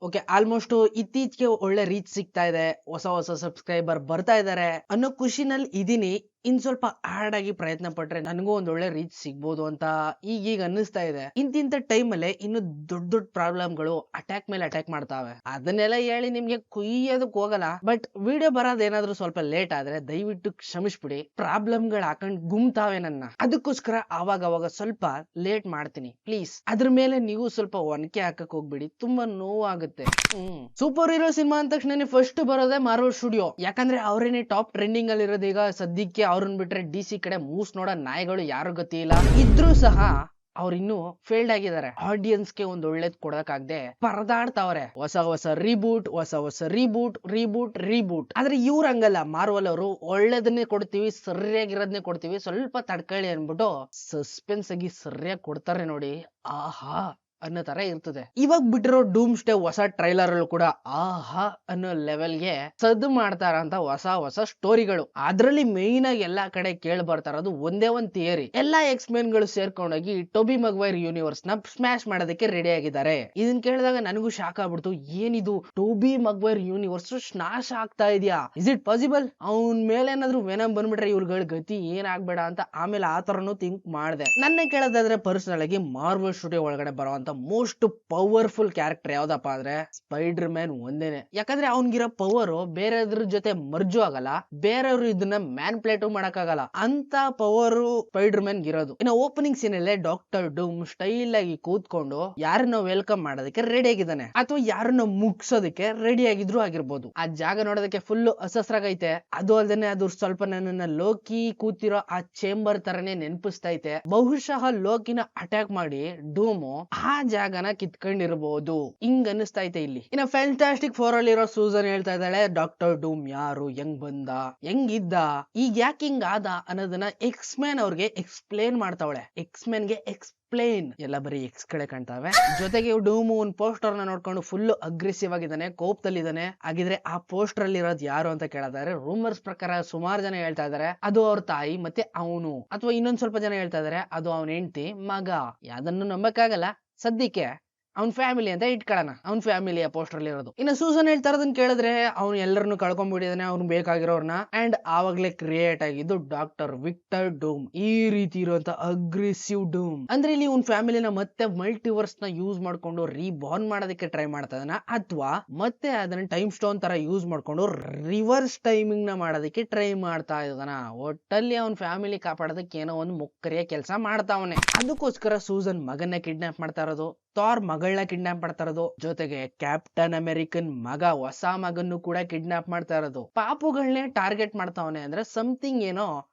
Okay, almost ಇತ್ತೀಚೆಗೆ ಒಳ್ಳೆ reach ಸಿಗ್ತಾ ಇದೆ, ಹೊಸ ಹೊಸ ಸಬ್ಸ್ಕ್ರೈಬರ್ ಬರ್ತಾ ಇದಾರೆ ಅನ್ನೋ ಖುಷಿನಲ್ಲಿ ಇದೀನಿ. ಇನ್ ಸ್ವಲ್ಪ ಹಾರ್ಡ್ ಆಗಿ ಪ್ರಯತ್ನ ಪಟ್ರೆ ನನಗೂ ಒಂದ್ ಒಳ್ಳೆ ರೀಚ್ ಸಿಗ್ಬೋದು ಅಂತ ಈಗ ಅನ್ನಿಸ್ತಾ ಇದೆ. ಇಂತಿಂತ ಟೈಮ್ ಅಲ್ಲೇ ಇನ್ನು ದೊಡ್ಡ ದೊಡ್ಡ ಪ್ರಾಬ್ಲಮ್ಗಳು ಅಟ್ಯಾಕ್ ಮೇಲೆ ಅಟ್ಯಾಕ್ ಮಾಡ್ತಾವೆ. ಅದನ್ನೆಲ್ಲ ಹೇಳಿ ನಿಮ್ಗೆ ಕುಯ್ಯೋದಕ್ ಹೋಗಲ್ಲ, ಬಟ್ ವಿಡಿಯೋ ಬರೋದೇನಾದ್ರೂ ಸ್ವಲ್ಪ ಲೇಟ್ ಆದ್ರೆ ದಯವಿಟ್ಟು ಕ್ಷಮಿಸ್ಬಿಡಿ. ಪ್ರಾಬ್ಲಮ್ಗಳು ಹಾಕೊಂಡ್ ಗುಮ್ತಾವೆ ನನ್ನ, ಅದಕ್ಕೋಸ್ಕರ ಅವಾಗ ಸ್ವಲ್ಪ ಲೇಟ್ ಮಾಡ್ತೀನಿ ಪ್ಲೀಸ್. ಅದ್ರ ಮೇಲೆ ನೀವು ಸ್ವಲ್ಪ ಒನಕೆ ಹಾಕಕ್ ಹೋಗ್ಬಿಡಿ, ತುಂಬಾ ನೋವಾಗುತ್ತೆ. ಸೂಪರ್ ಹೀರೋ ಸಿನಿಮಾ ಅಂದ ತಕ್ಷಣ ಫಸ್ಟ್ ಬರೋದೇ ಮಾರ್ವಲ್ ಸ್ಟುಡಿಯೋ, ಯಾಕಂದ್ರೆ ಅವರೇನೆ ಟಾಪ್ ಟ್ರೆಂಡಿಂಗ್ ಅಲ್ಲಿ ಇರೋದು ಈಗ ಸದ್ಯಕ್ಕೆ. ಅವ್ರನ್ನ ಬಿಟ್ರೆ ಡಿಸಿ ಕಡೆ ಮೂಸ್ ನೋಡೋ ನಾಯಿಗಳು ಯಾರು ಗತಿ ಇಲ್ಲ. ಇದ್ರೂ ಸಹ ಅವ್ರು ಇನ್ನು ಫೇಲ್ಡ್ ಆಗಿದ್ದಾರೆ. ಆಡಿಯನ್ಸ್ಗೆ ಒಂದ್ ಒಳ್ಳೇದ್ ಕೊಡಕ್ಕಾಗದೆ ಪರದಾಡ್ತಾವ್ರೆ. ಹೊಸ ರೀಬೂಟ್, ಹೊಸ ರೀಬೂಟ್. ಆದ್ರೆ ಇವ್ರ ಹಂಗಲ್ಲ, ಮಾರ್ವಲ್ ಅವರು ಒಳ್ಳೇದನ್ನೇ ಕೊಡ್ತೀವಿ, ಸರಿಯಾಗಿರೋದನ್ನೇ ಕೊಡ್ತೀವಿ, ಸ್ವಲ್ಪ ತಡ್ಕೊಳ್ಳಿ ಅನ್ಬಿಟ್ಟು ಸಸ್ಪೆನ್ಸ್ ಆಗಿ ಸರಿಯಾಗಿ ಕೊಡ್ತಾರೆ ನೋಡಿ. ಆಹಾ ಅನ್ನೋ ತರ ಇರ್ತದೆ. ಇವಾಗ ಬಿಟ್ಟಿರೋ ಡೂಮ್ ಸ್ಟೇ ಹೊಸ ಟ್ರೈಲರ್ ಅಲ್ಲೂ ಕೂಡ ಆಹಾ ಅನ್ನೋ ಲೆವೆಲ್ಗೆ ಸದ್ದು ಮಾಡ್ತಾರ ಅಂತ ಹೊಸ ಸ್ಟೋರಿಗಳು. ಅದ್ರಲ್ಲಿ ಮೇನ್ ಆಗಿ ಎಲ್ಲಾ ಕಡೆ ಕೇಳಿ ಬರ್ತಾ ಇರೋದು ಒಂದೇ ಒಂದ್ ಥಿಯರಿ. ಎಲ್ಲಾ ಎಕ್ಸ್ಮೆನ್ ಗಳು ಸೇರ್ಕೊಂಡೋಗಿ ಟೋಬಿ ಮಗ್ವೈರ್ ಯೂನಿವರ್ಸ್ ನ ಸ್ಮ್ಯಾಶ್ ಮಾಡೋದಕ್ಕೆ ರೆಡಿ ಆಗಿದ್ದಾರೆ. ಇದನ್ ಕೇಳಿದಾಗ ನನಗೂ ಶಾಕ್ ಆಗ್ಬಿಡ್ತು. ಏನಿದು ಟೋಬಿ ಮಗ್ವೈರ್ ಯೂನಿವರ್ಸ್ ಸ್ನಾಶ್ ಆಗ್ತಾ ಇದೆಯಾ? Is it possible? ಅವನ್ ಮೇಲೆ ಏನಾದ್ರು ವೆನಮ್ ಬಂದ್ಬಿಟ್ರೆ ಇವ್ರಗಳ ಗತಿ ಏನಾಗ್ಬೇಡ ಅಂತ ಆಮೇಲೆ ಆ ತರನು ಥಿಂಕ್ ಮಾಡಿದೆ. ನನ್ನ ಕೇಳೋದಾದ್ರೆ ಪರ್ಸನಲ್ ಆಗಿ ಮಾರ್ವಲ್ ಸ್ಟುಡಿಯೋ ಒಳಗಡೆ ಬರುವಂತ ಮೋಸ್ಟ್ ಪವರ್ಫುಲ್ ಕ್ಯಾರೆಕ್ಟರ್ ಯಾವ್ದಪ್ಪ ಅಂದ್ರೆ ಸ್ಪೈಡರ್ ಮ್ಯಾನ್ ಒಂದೇನೆ. ಯಾಕಂದ್ರೆ ಅವನ್ಗಿರೋ ಪವರ್ ಬೇರೆದ್ರ ಜೊತೆ ಮರ್ಜು ಆಗಲ್ಲ, ಬೇರೆಯವರು ಇದನ್ನ ಮ್ಯಾನ್ ಪ್ಲೇಟು ಮಾಡಕ್ಕಾಗಲ್ಲ ಅಂತ ಪವರ್ ಸ್ಪೈಡರ್ ಮ್ಯಾನ್ ಇರೋದು. ಇನ್ನು ಓಪನಿಂಗ್ ಸೀನ್ ಅಲ್ಲೇ ಡಾಕ್ಟರ್ ಡೂಮ್ ಸ್ಟೈಲ್ ಆಗಿ ಕೂತ್ಕೊಂಡು ಯಾರನ್ನ ವೆಲ್ಕಮ್ ಮಾಡೋದಕ್ಕೆ ರೆಡಿ ಆಗಿದ್ದಾನೆ, ಅಥವಾ ಯಾರನ್ನ ಮುಗ್ಸೋದಕ್ಕೆ ರೆಡಿ ಆಗಿದ್ರು ಆಗಿರ್ಬೋದು. ಆ ಜಾಗ ನೋಡೋದಕ್ಕೆ ಫುಲ್ ಹಸಸ್ರಾಗೈತೆ. ಅದು ಅಲ್ದೇನೆ ಅದು ಸ್ವಲ್ಪ ನನ್ನನ್ನ ಲೋಕಿ ಕೂತಿರೋ ಆ ಚೇಂಬರ್ ತರನೇ ನೆನಪಿಸ್ತೈತೆ. ಬಹುಶಃ ಲೋಕಿನ ಅಟ್ಯಾಕ್ ಮಾಡಿ ಡೂಮು ಆ ಜಾಗನ ಕಿತ್ಕೊಂಡಿರ್ಬೋದು, ಹಿಂಗ್ ಅನಿಸ್ತೈತೆ ಇಲ್ಲಿ. ಇನ್ನ ಫ್ಯಾಂಟಾಸ್ಟಿಕ್ ಫೋರ್ ಅಲ್ಲಿರೋ ಸೂಸನ್ ಹೇಳ್ತಾ ಇದ್ದಾಳೆ, ಡಾಕ್ಟರ್ ಡೂಮ್ ಯಾರು, ಹೆಂಗ್ ಬಂದ, ಹೆಂಗಿದ್ದ, ಈಗ ಯಾಕೆ ಹಿಂಗ್ ಆದ ಅನ್ನೋದನ್ನ ಎಕ್ಸ್ಮ್ಯಾನ್ ಅವ್ರಿಗೆ ಎಕ್ಸ್ಪ್ಲೇನ್ ಮಾಡ್ತಾವಳೆ. ಎಕ್ಸ್ಮ್ಯಾನ್ಗೆ ಎಕ್ಸ್ಪ್ಲೇನ್ ಎಲ್ಲ ಬರೀ ಎಕ್ಸ್ ಕಡೆ ಕಾಣ್ತಾವೆ. ಜೊತೆಗೆ ಡೂಮ್ ಒಂದ್ ಪೋಸ್ಟರ್ ನ ನೋಡ್ಕೊಂಡು ಫುಲ್ ಅಗ್ರೆಸಿವ್ ಆಗಿದ್ದಾನೆ, ಕೋಪದಲ್ಲಿದ್ದಾನೆ. ಹಾಗಿದ್ರೆ ಆ ಪೋಸ್ಟರ್ ಅಲ್ಲಿ ಇರೋದು ಯಾರು ಅಂತ ಕೇಳಿದ್ರೆ ರೂಮರ್ಸ್ ಪ್ರಕಾರ ಸುಮಾರು ಜನ ಹೇಳ್ತಾ ಇದಾರೆ ಅದು ಅವ್ರ ತಾಯಿ ಮತ್ತೆ ಅವನು, ಅಥವಾ ಇನ್ನೊಂದ್ ಸ್ವಲ್ಪ ಜನ ಹೇಳ್ತಾ ಇದಾರೆ ಅದು ಅವನ ಹೆಂಡತಿ ಮಗ. ಯಾವ್ದನ್ನು ನಂಬಕ್ಕಾಗಲ್ಲ ಸದ್ಯಕ್ಕೆ. ಅವ್ನ್ ಫ್ಯಾಮಿಲಿ ಅಂತ ಇಟ್ಕೊಳ್ಳೋಣ, ಅವ್ನ್ ಫ್ಯಾಮಿಲಿಯ ಪೋಸ್ಟರ್ ಅಲ್ಲಿ ಇರೋದು. ಇನ್ನು ಸೂಸನ್ ಹೇಳ್ತಾ ಇರೋದನ್ನ ಕೇಳಿದ್ರೆ ಅವ್ನು ಎಲ್ಲರನ್ನು ಕಳ್ಕೊಂಡ್ಬಿಟ್ಟಿದ್ದಾನೆ, ಅವ್ನು ಬೇಕಾಗಿರೋರ್ನ. ಅಂಡ್ ಆವಾಗ್ಲೇ ಕ್ರಿಯೇಟ್ ಆಗಿದ್ದು ಡಾಕ್ಟರ್ ವಿಕ್ಟರ್ ಡೂಮ್, ಈ ರೀತಿ ಇರುವಂತ ಅಗ್ರೆಸಿವ್ ಡೂಮ್. ಅಂದ್ರೆ ಇಲ್ಲಿ ಅವ್ನ್ ಫ್ಯಾಮಿಲಿನ ಮತ್ತೆ ಮಲ್ಟಿವರ್ಸ್ ನ ಯೂಸ್ ಮಾಡ್ಕೊಂಡು ರೀಬಾರ್ನ್ ಮಾಡೋದಕ್ಕೆ ಟ್ರೈ ಮಾಡ್ತಾ ಇದ್ದಾನ, ಅಥವಾ ಮತ್ತೆ ಅದನ್ನ ಟೈಮ್ ಸ್ಟೋನ್ ತರ ಯೂಸ್ ಮಾಡ್ಕೊಂಡು ರಿವರ್ಸ್ ಟೈಮಿಂಗ್ ನ ಮಾಡೋದಕ್ಕೆ ಟ್ರೈ ಮಾಡ್ತಾ ಇದ್ದಾನ. ಒಟ್ಟಲ್ಲಿ ಅವ್ನ್ ಫ್ಯಾಮಿಲಿ ಕಾಪಾಡೋದಕ್ಕೆ ಏನೋ ಒಂದು ಮುಕ್ಕರಿಯ ಕೆಲಸ ಮಾಡ್ತಾವನೆ. ಅದಕ್ಕೋಸ್ಕರ ಸೂಸನ್ ಮಗನ್ನ ಕಿಡ್ನಾಪ್ ಮಾಡ್ತಾ ಇರೋದು, ಥಾರ್ ಮಗಳನ್ನ ಕಿಡ್ನಾಪ್ ಮಾಡ್ತಾ ಇರೋದು, ಜೊತೆಗೆ ಕ್ಯಾಪ್ಟನ್ ಅಮೆರಿಕನ್ ಮಗ ಹೊಸ ಮಗನ್ನು ಕೂಡ ಕಿಡ್ನಾಪ್ ಮಾಡ್ತಾ ಇರೋದು. ಪಾಪುಗಳನ್ನೇ ಟಾರ್ಗೆಟ್ ಮಾಡ್ತಾವನೆ ಅಂದ್ರೆ ಸಮಥಿಂಗ್ ಏನೋ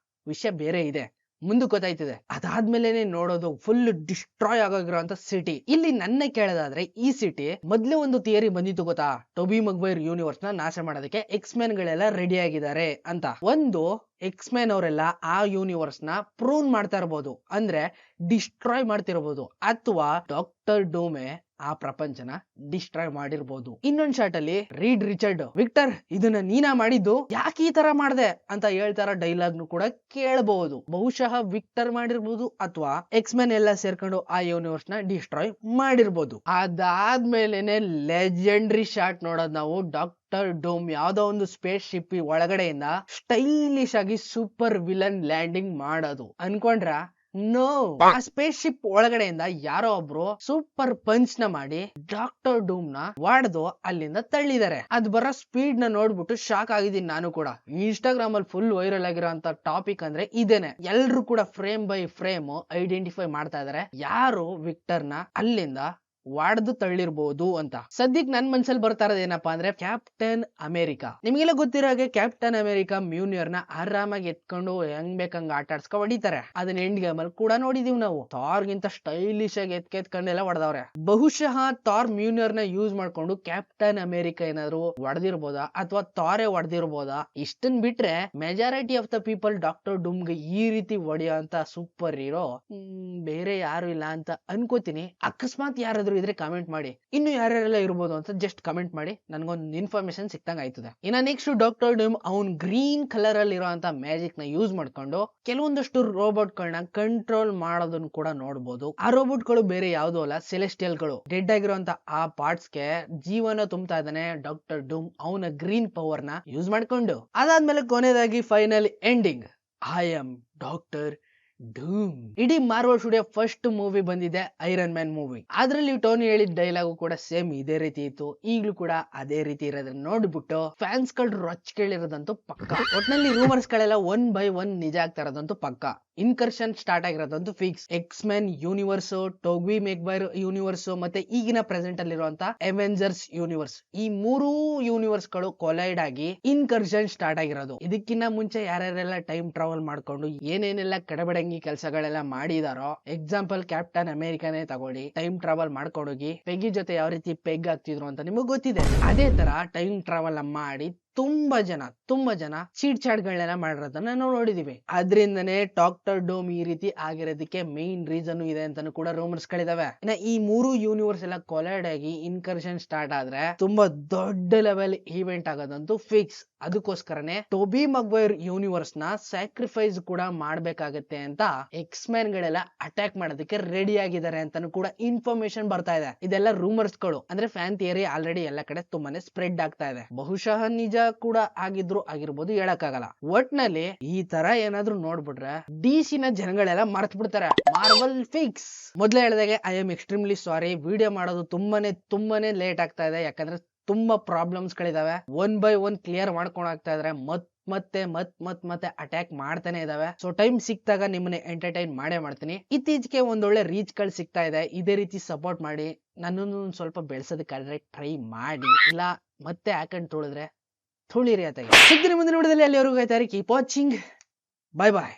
ವಿಷಯ ಬೇರೆ ಇದೆ, ಮುಂದಕ್ಕೆ ಗೊತ್ತಾಯ್ತದೆ. ಅದಾದ್ಮೇಲೆ ನೋಡೋದು ಫುಲ್ ಡಿಸ್ಟ್ರಾಯ್ ಆಗೋಗಿರೋಂತ ಸಿಟಿ. ಇಲ್ಲಿ ನನ್ನ ಕೇಳೋದಾದ್ರೆ ಈ ಸಿಟಿ ಮೊದ್ಲೇ ಒಂದು ಥಿಯರಿ ಬಂದಿತ್ತು ಗೊತ್ತಾ, ಟೋಬಿ ಮಗ್ವೈರ್ ಯೂನಿವರ್ಸ್ ನ ನಾಶ ಮಾಡೋದಕ್ಕೆ ಎಕ್ಸ್ಮೆನ್ ಗಳೆಲ್ಲ ರೆಡಿ ಆಗಿದ್ದಾರೆ ಅಂತ. ಒಂದು ಎಕ್ಸ್ಮೆನ್ ಅವರೆಲ್ಲ ಆ ಯೂನಿವರ್ಸ್ ನ ಪ್ರೂವ್ ಮಾಡ್ತಾ ಇರಬಹುದು, ಅಂದ್ರೆ ಡಿಸ್ಟ್ರಾಯ್ ಮಾಡ್ತಿರಬಹುದು, ಅಥವಾ ಡಾಕ್ಟರ್ ಡೂಮೆ ಆ ಪ್ರಪಂಚನ ಡಿಸ್ಟ್ರಾಯ್ ಮಾಡಿರ್ಬೋದು. ಇನ್ನೊಂದ್ ಶಾಟ್ ಅಲ್ಲಿ ರೀಡ್ ರಿಚರ್ಡ್, ವಿಕ್ಟರ್ ಇದನ್ನ ನೀನಾ ಮಾಡಿದ್ದು, ಯಾಕೆ ಈ ತರ ಮಾಡ್ದೆ ಅಂತ ಹೇಳ್ತಾರ ಡೈಲಾಗ್ ನು ಕೂಡ ಕೇಳಬಹುದು. ಬಹುಶಃ ವಿಕ್ಟರ್ ಮಾಡಿರ್ಬೋದು, ಅಥವಾ ಎಕ್ಸ್ಮೆನ್ ಎಲ್ಲ ಸೇರ್ಕೊಂಡು ಆ ಯೂನಿವರ್ಸ್ ನ ಡಿಸ್ಟ್ರಾಯ್ ಮಾಡಿರ್ಬೋದು. ಅದಾದ್ಮೇಲೆನೆ ಲೆಜೆಂಡ್ರಿ ಶಾಟ್ ನೋಡೋದ್ ನಾವು. ಡಾಕ್ಟರ್ ಡೂಮ್ ಯಾವ್ದೋ ಒಂದು ಸ್ಪೇಸ್ ಶಿಪ್ ಒಳಗಡೆಯಿಂದ ಸ್ಟೈಲಿಶ್ ಆಗಿ ಸೂಪರ್ ವಿಲನ್ ಲ್ಯಾಂಡಿಂಗ್ ಮಾಡೋದು ಅನ್ಕೊಂಡ್ರ? ನೋ, ಆ ಸ್ಪೇಸ್ ಶಿಪ್ ಒಳಗಡೆಯಿಂದ ಯಾರೋ ಒಬ್ರು ಸೂಪರ್ ಪಂಚ್ ನ ಮಾಡಿ ಡಾಕ್ಟರ್ ಡೂಮ್ ನ ವಾಡ್ದು ಅಲ್ಲಿಂದ ತಳ್ಳಿದ್ದಾರೆ. ಅದ್ ಬರೋ ಸ್ಪೀಡ್ ನ ನೋಡ್ಬಿಟ್ಟು ಶಾಕ್ ಆಗಿದ್ದೀನಿ ನಾನು ಕೂಡ. ಇನ್ಸ್ಟಾಗ್ರಾಮ್ ಅಲ್ಲಿ ಫುಲ್ ವೈರಲ್ ಆಗಿರೋ ಅಂತ ಟಾಪಿಕ್ ಅಂದ್ರೆ ಇದೇನೆ. ಎಲ್ರು ಕೂಡ ಫ್ರೇಮ್ ಬೈ ಫ್ರೇಮ್ ಐಡೆಂಟಿಫೈ ಮಾಡ್ತಾ ಇದಾರೆ ಯಾರು ವಿಕ್ಟರ್ ನ ಅಲ್ಲಿಂದ ವಾಡ್ದು ತಳ್ಳಿರ್ಬೋದು ಅಂತ. ಸದ್ಯಕ್ ನನ್ ಮನ್ಸಲ್ಲಿ ಬರ್ತಾ ಇರೋದು ಏನಪ್ಪಾ ಅಂದ್ರೆ ಕ್ಯಾಪ್ಟನ್ ಅಮೆರಿಕಾ. ನಿಮ್ಗೆಲ್ಲ ಗೊತ್ತಿರೋ ಹಾಗೆ ಕ್ಯಾಪ್ಟನ್ ಅಮೆರಿಕಾ ಮ್ಯೂನಿಯರ್ ನ ಆರಾಮಾಗಿ ಎತ್ಕೊಂಡು ಹೆಂಗ್ ಬೇಕಂಗ್ ಆಟ ಆಡ್ಸ್ಕೊಂಡ್ ಹೊಡಿತಾರೆ. ಅದನ್ನ ಎಂಡ್ ಗೇಮ್ ಅಲ್ಲಿ ಕೂಡ ನೋಡಿದೀವಿ ನಾವು. ಥಾರ್ ಗಿಂತ ಸ್ಟೈಲಿಶ್ ಆಗಿ ಎತ್ಕೊಂಡೆಲ್ಲ ಹೊಡೆದವ್ರೆ. ಬಹುಶಃ ಥಾರ್ ಮ್ಯೂನಿಯರ್ ನ ಯೂಸ್ ಮಾಡ್ಕೊಂಡು ಕ್ಯಾಪ್ಟನ್ ಅಮೆರಿಕಾ ಏನಾದ್ರು ಹೊಡೆದಿರ್ಬೋದಾ, ಅಥವಾ ಥಾರೇ ಹೊಡೆದಿರ್ಬೋದಾ? ಇಷ್ಟನ್ ಬಿಟ್ರೆ majority of the people Doctor ಡೂಮ್ಗೆ ಈ ರೀತಿ ಹೊಡೆಯೋ ಅಂತ ಸೂಪರ್ ಹೀರೋ ಬೇರೆ ಯಾರು ಇಲ್ಲ ಅಂತ ಅನ್ಕೋತೀನಿ. ಅಕಸ್ಮಾತ್ ಯಾರಾದ್ರೂ ಯಾರಾದ್ರೂ ಇದ್ರೆ ಕಮೆಂಟ್ ಮಾಡಿ. ಇನ್ನು ಯಾರ್ಯಾರೆಲ್ಲ ಇರ್ಬೋದು ಅಂತ ಜಸ್ಟ್ ಕಮೆಂಟ್ ಮಾಡಿ, ನನ್ಗೊಂದು ಇನ್ಫಾರ್ಮೇಶನ್ ಸಿಕ್ತಂಗ ಆಯ್ತದೆ. ಇನ್ನ ನೆಕ್ಸ್ಟ್ ಡಾಕ್ಟರ್ ಡೂಮ್ ಅವ್ನ್ ಗ್ರೀನ್ ಕಲರ್ ಅಲ್ಲಿ ಇರುವಂತ ಮ್ಯಾಜಿಕ್ ನ ಯೂಸ್ ಮಾಡ್ಕೊಂಡು ಕೆಲವೊಂದಷ್ಟು ರೋಬೋಟ್ ಗಳನ್ನ ಕಂಟ್ರೋಲ್ ಮಾಡೋದನ್ನ ಕೂಡ ನೋಡ್ಬೋದು. ಆ ರೋಬೋಟ್ ಗಳು ಬೇರೆ ಯಾವ್ದು ಅಲ್ಲ, ಸೆಲೆಸ್ಟಿಯಲ್ ಗಳು. ಡೆಡ್ ಆಗಿರುವಂತ ಆ ಪಾರ್ಟ್ಸ್ ಗೆ ಜೀವನ ತುಂಬ್ತಾ ಇದ್ದಾನೆ ಡಾಕ್ಟರ್ ಡೂಮ್ ಅವನ ಗ್ರೀನ್ ಪವರ್ ನ ಯೂಸ್ ಮಾಡ್ಕೊಂಡು. ಅದಾದ್ಮೇಲೆ ಕೊನೆಯದಾಗಿ ಫೈನಲ್ ಎಂಡಿಂಗ್, ಐ ಆಮ್ ಡಾಕ್ಟರ್ ಡೂಮ್. ಇಡೀ ಮಾರ್ವಲ್ ಸ್ಟುಡಿಯೋ ಫಸ್ಟ್ ಮೂವಿ ಬಂದಿದೆ ಐರನ್ ಮ್ಯಾನ್ ಮೂವಿ. ಅದ್ರಲ್ಲಿ ಟೋನಿ ಹೇಳಿದ ಡೈಲಾಗು ಕೂಡ ಸೇಮ್ ಇದೇ ರೀತಿ ಇತ್ತು. ಈಗ್ಲೂ ಕೂಡ ಅದೇ ರೀತಿ ಇರೋದನ್ನ ನೋಡ್ಬಿಟ್ಟು ಫ್ಯಾನ್ಸ್ ಗಳು ರೊಚ್ ಕೇಳಿರೋದಂತೂ ಪಕ್ಕ. ಒಟ್ನಲ್ಲಿ ರೂಮರ್ಸ್ ಗಳೆಲ್ಲ ಒನ್ ಬೈ ಒನ್ ನಿಜ ಆಗ್ತಾ ಇರೋದಂತೂ ಪಕ್ಕ. ಇನ್ಕರ್ಷನ್ ಸ್ಟಾರ್ಟ್ ಆಗಿರೋದಂತೂ fix. X Men universe, Tobey Maguire universe, ಮತ್ತೆ ಈಗಿನ ಪ್ರೆಸೆಂಟ್ ಅಲ್ಲಿರುವಂತ ಅವೆಂಜರ್ಸ್ ಯೂನಿವರ್ಸ್, ಈ ಮೂರೂ ಯೂನಿವರ್ಸ್ ಗಳು ಕೊಲೈಡ್ ಆಗಿ ಇನ್ಕರ್ಷನ್ ಸ್ಟಾರ್ಟ್ ಆಗಿರೋದು. ಇದಕ್ಕಿಂತ ಮುಂಚೆ ಯಾರ್ಯಾರೆಲ್ಲ ಟೈಮ್ ಟ್ರಾವೆಲ್ ಮಾಡ್ಕೊಂಡು ಏನೇನೆಲ್ಲ ಕಡಬಡಂಗಿ ಕೆಲಸಗಳೆಲ್ಲ ಮಾಡಿದಾರೋ, ಎಕ್ಸಾಂಪಲ್ ಕ್ಯಾಪ್ಟನ್ ಅಮೆರಿಕಾನೇ ತಗೊಳ್ಳಿ, ಟೈಮ್ ಟ್ರಾವೆಲ್ ಮಾಡ್ಕೊಂಡೋಗಿ ಪೆಗ್ಗಿ ಜೊತೆ ಯಾವ ರೀತಿ ಪೆಗ್ ಆಗ್ತಿದ್ರು ಅಂತ ನಿಮಗ್ ಗೊತ್ತಿದೆ. ಅದೇ ತರ ಟೈಮ್ ಟ್ರಾವೆಲ್ ಮಾಡಿ ತುಂಬಾ ಜನ ಚೀಟ್ ಚಾಟ್ಗಳನ್ನೆಲ್ಲ ಮಾಡಿರೋದನ್ನ ನಾವು ನೋಡಿದೀವಿ. ಅದ್ರಿಂದನೇ ಡಾಕ್ಟರ್ ಡೂಮ್ ಈ ರೀತಿ ಆಗಿರೋದಕ್ಕೆ ಮೇನ್ ರೀಸನ್ ಇದೆ ಅಂತಾನು ಕೂಡ ರೂಮರ್ಸ್ ಗಳಿದಾವೆ. ಇನ್ನ ಈ ಮೂರು ಯೂನಿವರ್ಸ್ ಎಲ್ಲ ಕೊಲೈಡ್ ಆಗಿ ಇನ್ಕರ್ಷನ್ ಸ್ಟಾರ್ಟ್ ಆದ್ರೆ ತುಂಬಾ ದೊಡ್ಡ ಲೆವೆಲ್ ಈವೆಂಟ್ ಆಗೋದಂತೂ ಫಿಕ್ಸ್. ಅದಕ್ಕೋಸ್ಕರನೇ ಟೋಬಿ ಮಗ್ವೈರ್ ಯೂನಿವರ್ಸ್ ನ ಸ್ಯಾಕ್ರಿಫೈಸ್ ಕೂಡ ಮಾಡ್ಬೇಕಾಗತ್ತೆ ಅಂತ ಎಕ್ಸ್ ಮ್ಯಾನ್ ಗಳೆಲ್ಲ ಅಟ್ಯಾಕ್ ಮಾಡೋದಕ್ಕೆ ರೆಡಿ ಆಗಿದ್ದಾರೆ ಅಂತಾನು ಕೂಡ ಇನ್ಫಾರ್ಮೇಶನ್ ಬರ್ತಾ ಇದೆ. ಇದೆಲ್ಲ ರೂಮರ್ಸ್ ಗಳು, ಅಂದ್ರೆ ಫ್ಯಾನ್ ಥಿಯರಿ ಆಲ್ರೆಡಿ ಎಲ್ಲ ಕಡೆ ತುಂಬಾನೇ ಸ್ಪ್ರೆಡ್ ಆಗ್ತಾ ಇದೆ. ಬಹುಶಃ ನಿಜ ಕೂಡ ಆಗಿರ್ಬೋದು, ಹೇಳಕ್ಕಾಗಲ್ಲ. ಒಟ್ನಲ್ಲಿ ಈ ತರ ಏನಾದ್ರು ನೋಡ್ಬಿಟ್ರೆ ಡಿಸಿ ನ ಜನಗಳೆಲ್ಲ ಮರ್ತ್ ಬಿಡ್ತಾರೆ. Marvel fix. ಮೊದ್ಲೇ ಹೇಳಿದಾಗೆ I am extremely sorry, video ಮಾಡೋದು ತುಂಬಾನೇ ಲೇಟ್ ಆಗ್ತಾ ಇದೆ. ಯಾಕಂದ್ರೆ ತುಂಬಾ ಪ್ರಾಬ್ಲಮ್ಸ್ ಗಳಿದಾವೆ. ಒನ್ ಬೈ ಒನ್ ಕ್ಲಿಯರ್ ಮಾಡ್ಕೊಂಡು ಆಗ್ತಾ ಇದ್ರೆ ಮತ್ತೆ ಅಟ್ಯಾಕ್ ಮಾಡ್ತಾನೆ ಇದಾವೆ. ಸೊ ಟೈಮ್ ಸಿಕ್ತಾಗ ನಿಮ್ಮನ್ನ ಎಂಟರ್ಟೈನ್ ಮಾಡ್ತೀನಿ. ಇತ್ತೀಚೆಗೆ ಒಂದೊಳ್ಳೆ ರೀಚ್ ಗಳು ಸಿಗ್ತಾ ಇದೆ. ಇದೇ ರೀತಿ ಸಪೋರ್ಟ್ ಮಾಡಿ, ನನ್ನನ್ನು ಸ್ವಲ್ಪ ಬೆಳೆಸೋದಕ್ಕೆ ಟ್ರೈ ಮಾಡಿ. ಇಲ್ಲ ಮತ್ತೆ ಹಾಕೊಂಡ್ ತುಳಿದ್ರೆ ತುಳಿರಿ ಆತಾಗಿ. ಸಿಗ್ತೀನಿ ಮುಂದಿನ ವಿಡಿಯೋದಲ್ಲಿ. ಅಲ್ಲಿವರೆಗೂ ಕಾಯ್ತಾರೆ. Keep watching. ಬಾಯ್ ಬಾಯ್.